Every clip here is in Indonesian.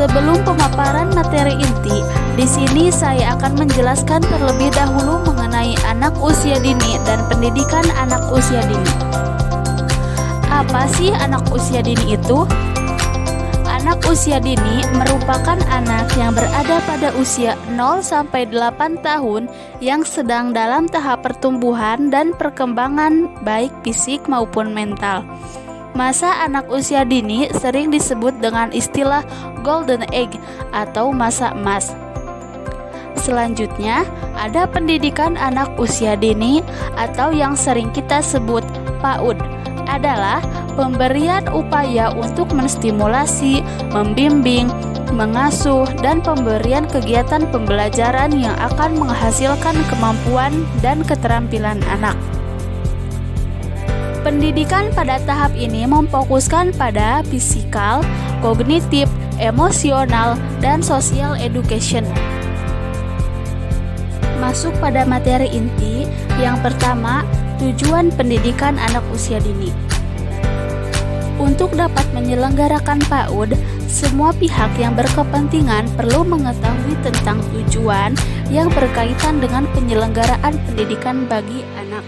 Sebelum pemaparan materi inti, di sini saya akan menjelaskan terlebih dahulu mengenai anak usia dini dan pendidikan anak usia dini. Apa sih anak usia dini itu? Anak usia dini merupakan anak yang berada pada usia 0-8 tahun yang sedang dalam tahap pertumbuhan dan perkembangan baik fisik maupun mental. Masa anak usia dini sering disebut dengan istilah golden age atau masa emas. Selanjutnya, ada pendidikan anak usia dini atau yang sering kita sebut PAUD, adalah pemberian upaya untuk menstimulasi, membimbing, mengasuh, dan pemberian kegiatan pembelajaran yang akan menghasilkan kemampuan dan keterampilan anak. Pendidikan pada tahap ini memfokuskan pada fisikal, kognitif, emosional, dan social education. Masuk pada materi inti, yang pertama, tujuan pendidikan anak usia dini. Untuk dapat menyelenggarakan PAUD, semua pihak yang berkepentingan perlu mengetahui tentang tujuan yang berkaitan dengan penyelenggaraan pendidikan bagi anak.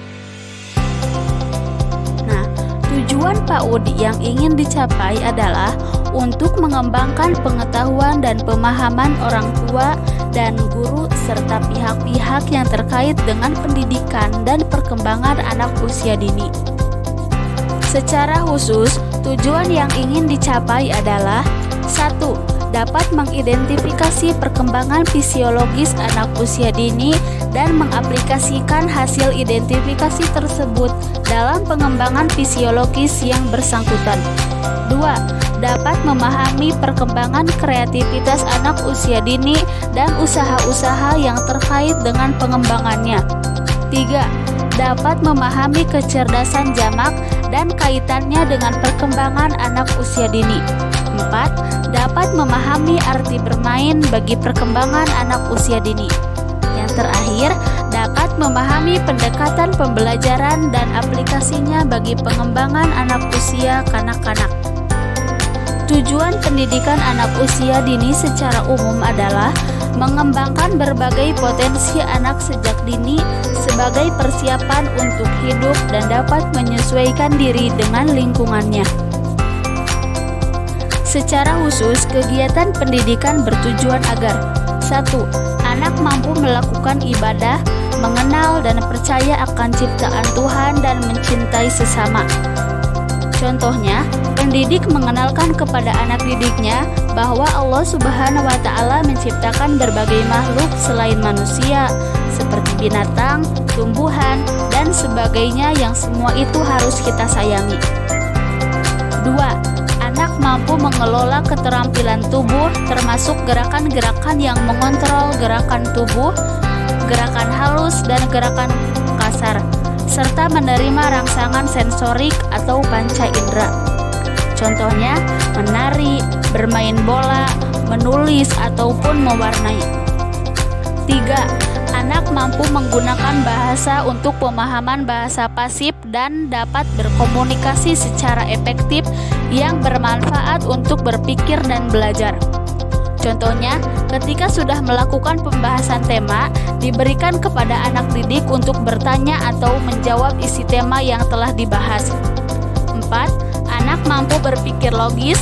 Tujuan PAUD yang ingin dicapai adalah untuk mengembangkan pengetahuan dan pemahaman orang tua dan guru serta pihak-pihak yang terkait dengan pendidikan dan perkembangan anak usia dini. Secara khusus, tujuan yang ingin dicapai adalah 1. Dapat mengidentifikasi perkembangan fisiologis anak usia dini dan mengaplikasikan hasil identifikasi tersebut dalam pengembangan fisiologis yang bersangkutan. 2. Dapat memahami perkembangan kreativitas anak usia dini dan usaha-usaha yang terkait dengan pengembangannya. 3. Dapat memahami kecerdasan jamak dan kaitannya dengan perkembangan anak usia dini. 4. Dapat memahami arti bermain bagi perkembangan anak usia dini. Yang terakhir, dapat memahami pendekatan pembelajaran dan aplikasinya bagi pengembangan anak usia kanak-kanak. Tujuan pendidikan anak usia dini secara umum adalah mengembangkan berbagai potensi anak sejak dini sebagai persiapan untuk hidup dan dapat menyesuaikan diri dengan lingkungannya. Secara khusus, kegiatan pendidikan bertujuan agar 1. Anak mampu melakukan ibadah, mengenal dan percaya akan ciptaan Tuhan dan mencintai sesama. Contohnya, pendidik mengenalkan kepada anak didiknya bahwa Allah Subhanahu wa Ta'ala menciptakan berbagai makhluk selain manusia, seperti binatang, tumbuhan, dan sebagainya yang semua itu harus kita sayangi. 2. Anak mampu mengelola keterampilan tubuh termasuk gerakan-gerakan yang mengontrol gerakan tubuh, gerakan halus dan gerakan kasar, serta menerima rangsangan sensorik atau panca indera. Contohnya, menari, bermain bola, menulis, ataupun mewarnai. 3. Anak mampu menggunakan bahasa untuk pemahaman bahasa pasif dan dapat berkomunikasi secara efektif yang bermanfaat untuk berpikir dan belajar. Contohnya, ketika sudah melakukan pembahasan tema, diberikan kepada anak didik untuk bertanya atau menjawab isi tema yang telah dibahas. 4. Anak mampu berpikir logis,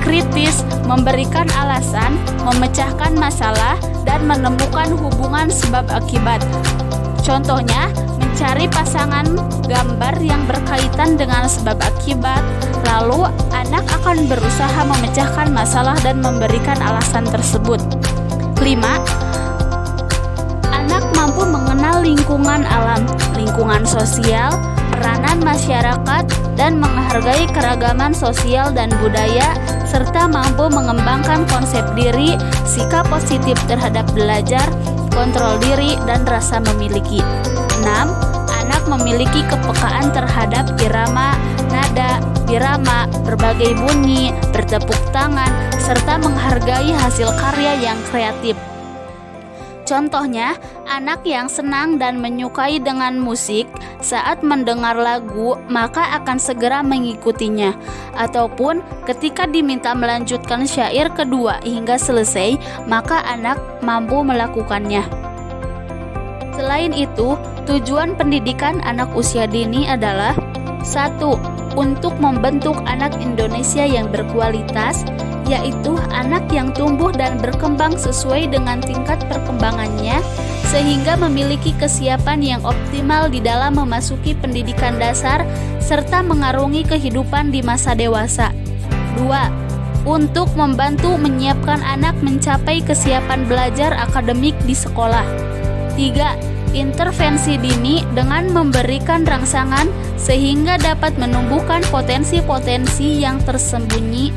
kritis, memberikan alasan, memecahkan masalah, dan menemukan hubungan sebab akibat. Contohnya, mencari pasangan gambar yang berkaitan dengan sebab akibat, lalu anak akan berusaha memecahkan masalah dan memberikan alasan tersebut. 5. Anak mampu mengenal lingkungan alam, lingkungan sosial, peranan masyarakat, dan menghargai keragaman sosial dan budaya, serta mampu mengembangkan konsep diri, sikap positif terhadap belajar, kontrol diri, dan rasa memiliki. 6. Anak memiliki kepekaan terhadap irama, nada, birama, berbagai bunyi, bertepuk tangan, serta menghargai hasil karya yang kreatif. Contohnya, anak yang senang dan menyukai dengan musik saat mendengar lagu maka akan segera mengikutinya, ataupun ketika diminta melanjutkan syair kedua hingga selesai, maka anak mampu melakukannya. Selain itu, tujuan pendidikan anak usia dini adalah 1. Untuk membentuk anak Indonesia yang berkualitas, yaitu anak yang tumbuh dan berkembang sesuai dengan tingkat perkembangannya sehingga memiliki kesiapan yang optimal di dalam memasuki pendidikan dasar serta mengarungi kehidupan di masa dewasa. 2. Untuk membantu menyiapkan anak mencapai kesiapan belajar akademik di sekolah. 3. Intervensi dini dengan memberikan rangsangan sehingga dapat menumbuhkan potensi-potensi yang tersembunyi,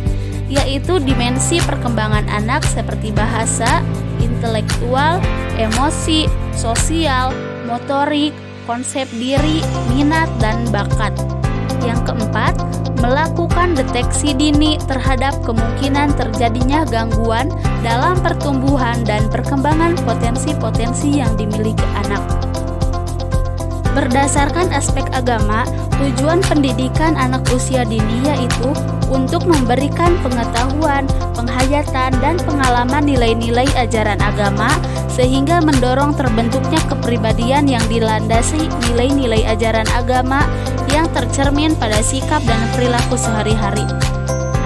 yaitu dimensi perkembangan anak seperti bahasa, intelektual, emosi, sosial, motorik, konsep diri, minat, dan bakat. Yang keempat, melakukan deteksi dini terhadap kemungkinan terjadinya gangguan dalam pertumbuhan dan perkembangan potensi-potensi yang dimiliki anak. Berdasarkan aspek agama, tujuan pendidikan anak usia dini yaitu untuk memberikan pengetahuan, penghayatan, dan pengalaman nilai-nilai ajaran agama sehingga mendorong terbentuknya kepribadian yang dilandasi nilai-nilai ajaran agama yang tercermin pada sikap dan perilaku sehari-hari.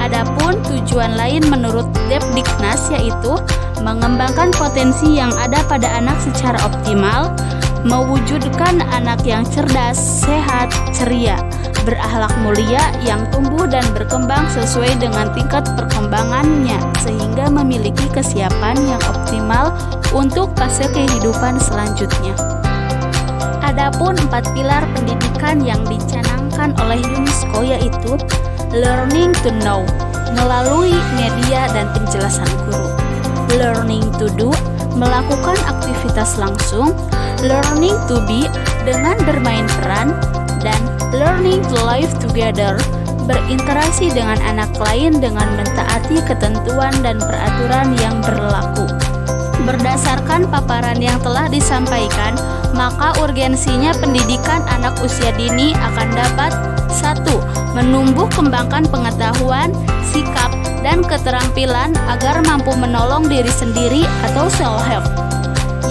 Adapun tujuan lain menurut Depdiknas yaitu mengembangkan potensi yang ada pada anak secara optimal, mewujudkan anak yang cerdas, sehat, ceria, berakhlak mulia yang tumbuh dan berkembang sesuai dengan tingkat perkembangannya sehingga memiliki kesiapan yang optimal untuk fase kehidupan selanjutnya. Adapun 4 pilar pendidikan yang dicanangkan oleh UNESCO yaitu learning to know melalui media dan penjelasan guru, learning to do melakukan aktivitas langsung, learning to be dengan bermain peran, dan learning to live together berinteraksi dengan anak lain dengan mentaati ketentuan dan peraturan yang berlaku. Berdasarkan paparan yang telah disampaikan, maka urgensinya pendidikan anak usia dini akan dapat 1. Menumbuh kembangkan pengetahuan, sikap, dan keterampilan agar mampu menolong diri sendiri atau self-help,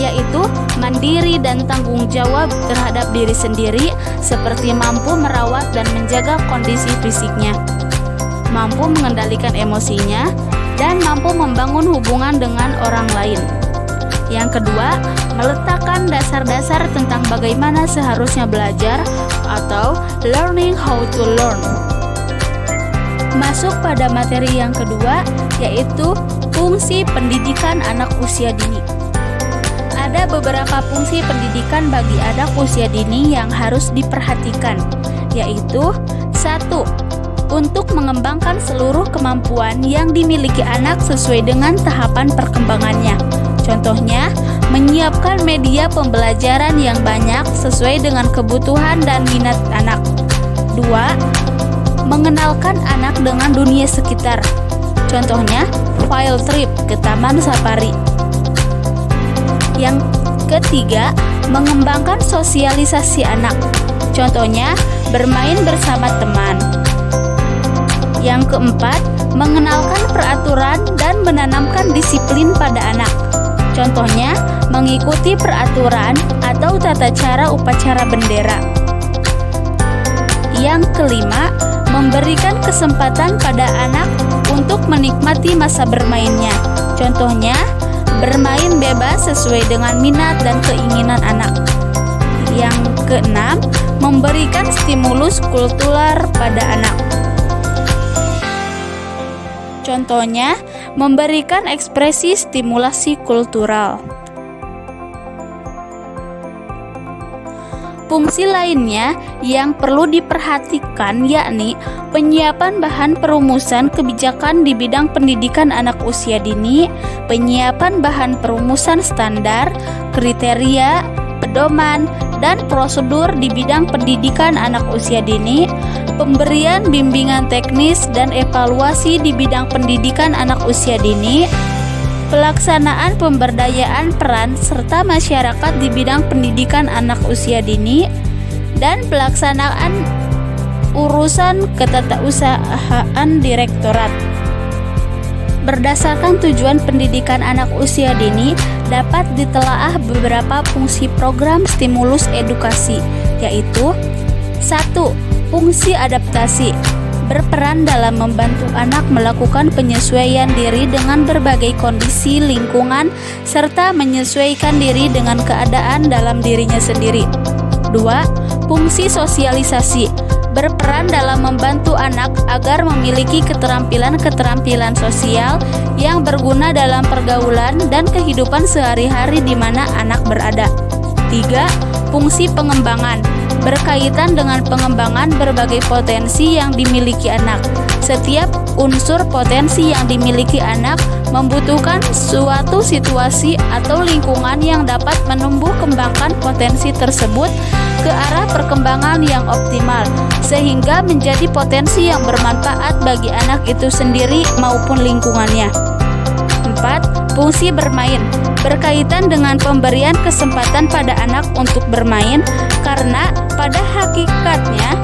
yaitu mandiri dan tanggung jawab terhadap diri sendiri seperti mampu merawat dan menjaga kondisi fisiknya, mampu mengendalikan emosinya, dan mampu membangun hubungan dengan orang lain. Yang kedua, meletakkan dasar-dasar tentang bagaimana seharusnya belajar atau learning how to learn. Masuk pada materi yang kedua, yaitu fungsi pendidikan anak usia dini. Ada beberapa fungsi pendidikan bagi anak usia dini yang harus diperhatikan, yaitu 1. Untuk mengembangkan seluruh kemampuan yang dimiliki anak sesuai dengan tahapan perkembangannya. Contohnya, menyiapkan media pembelajaran yang banyak sesuai dengan kebutuhan dan minat anak. 2. Mengenalkan anak dengan dunia sekitar. Contohnya, field trip ke taman safari. Yang ketiga, mengembangkan sosialisasi anak. Contohnya, bermain bersama teman. Yang keempat, mengenalkan peraturan dan menanamkan disiplin pada anak. Contohnya, mengikuti peraturan atau tata cara upacara bendera. Yang kelima, memberikan kesempatan pada anak untuk menikmati masa bermainnya. Contohnya, bermain bebas sesuai dengan minat dan keinginan anak. Yang keenam, memberikan stimulus kultural pada anak. Contohnya, memberikan ekspresi stimulasi kultural. Fungsi lainnya yang perlu diperhatikan yakni penyiapan bahan perumusan kebijakan di bidang pendidikan anak usia dini, penyiapan bahan perumusan standar, kriteria, pedoman, dan prosedur di bidang pendidikan anak usia dini, pemberian bimbingan teknis dan evaluasi di bidang pendidikan anak usia dini, pelaksanaan pemberdayaan peran serta masyarakat di bidang pendidikan anak usia dini, dan pelaksanaan urusan ketetausahaan direktorat. Berdasarkan tujuan pendidikan anak usia dini, dapat ditelaah beberapa fungsi program stimulus edukasi, yaitu 1. Fungsi adaptasi, berperan dalam membantu anak melakukan penyesuaian diri dengan berbagai kondisi lingkungan serta menyesuaikan diri dengan keadaan dalam dirinya sendiri. 2. Fungsi sosialisasi, berperan dalam membantu anak agar memiliki keterampilan-keterampilan sosial yang berguna dalam pergaulan dan kehidupan sehari-hari di mana anak berada. 3. Fungsi pengembangan, berkaitan dengan pengembangan berbagai potensi yang dimiliki anak. Setiap unsur potensi yang dimiliki anak membutuhkan suatu situasi atau lingkungan yang dapat menumbuh kembangkan potensi tersebut ke arah perkembangan yang optimal, sehingga menjadi potensi yang bermanfaat bagi anak itu sendiri maupun lingkungannya. 4. Fungsi bermain, berkaitan dengan pemberian kesempatan pada anak untuk bermain, karena pada hakikatnya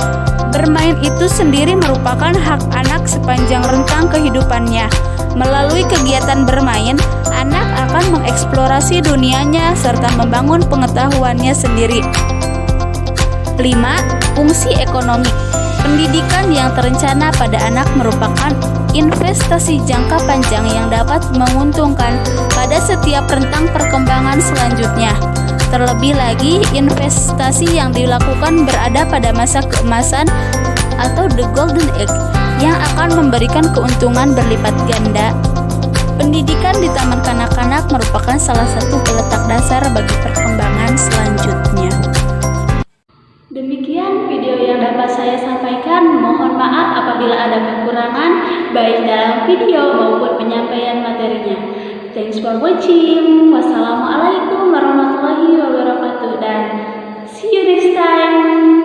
bermain itu sendiri merupakan hak anak sepanjang rentang kehidupannya. Melalui kegiatan bermain, anak akan mengeksplorasi dunianya serta membangun pengetahuannya sendiri. 5. Fungsi ekonomi, pendidikan yang terencana pada anak merupakan investasi jangka panjang yang dapat menguntungkan pada setiap rentang perkembangan selanjutnya. Terlebih lagi, investasi yang dilakukan berada pada masa keemasan atau the golden age yang akan memberikan keuntungan berlipat ganda. Pendidikan di taman kanak-kanak merupakan salah satu peletak dasar bagi perkembangan selanjutnya. Demikian video yang dapat saya sampaikan. Mohon maaf apabila ada kekurangan baik dalam video maupun penyampaian materinya. Thanks for watching. Wassalamualaikum warahmatullahi wabarakatuh dan see you next time.